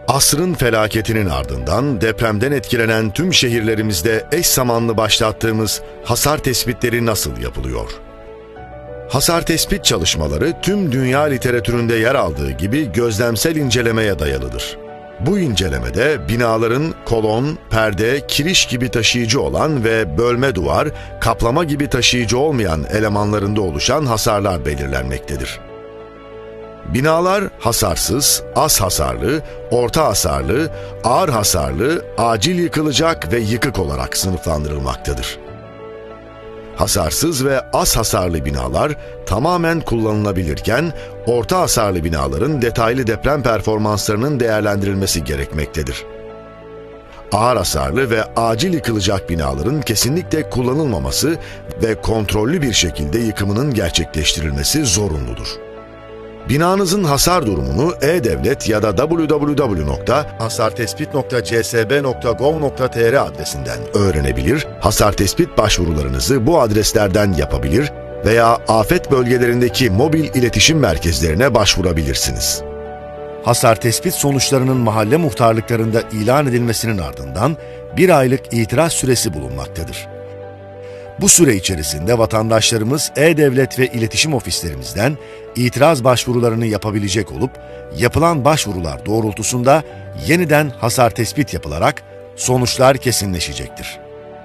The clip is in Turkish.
Asrın felaketinin ardından depremden etkilenen tüm şehirlerimizde eş zamanlı başlattığımız hasar tespitleri nasıl yapılıyor? Hasar tespit çalışmaları tüm dünya literatüründe yer aldığı gibi gözlemsel incelemeye dayalıdır. Bu incelemede binaların kolon, perde, kiriş gibi taşıyıcı olan ve bölme duvar, kaplama gibi taşıyıcı olmayan elemanlarında oluşan hasarlar belirlenmektedir. Binalar hasarsız, az hasarlı, orta hasarlı, ağır hasarlı, acil yıkılacak ve yıkık olarak sınıflandırılmaktadır. Hasarsız ve az hasarlı binalar tamamen kullanılabilirken, orta hasarlı binaların detaylı deprem performanslarının değerlendirilmesi gerekmektedir. Ağır hasarlı ve acil yıkılacak binaların kesinlikle kullanılmaması ve kontrollü bir şekilde yıkımının gerçekleştirilmesi zorunludur. Binanızın hasar durumunu e-Devlet ya da www.hasartespit.csb.gov.tr adresinden öğrenebilir, hasar tespit başvurularınızı bu adreslerden yapabilir veya afet bölgelerindeki mobil iletişim merkezlerine başvurabilirsiniz. Hasar tespit sonuçlarının mahalle muhtarlıklarında ilan edilmesinin ardından 1 aylık itiraz süresi bulunmaktadır. Bu süre içerisinde vatandaşlarımız e-Devlet ve iletişim ofislerimizden itiraz başvurularını yapabilecek olup, yapılan başvurular doğrultusunda yeniden hasar tespit yapılarak sonuçlar kesinleşecektir.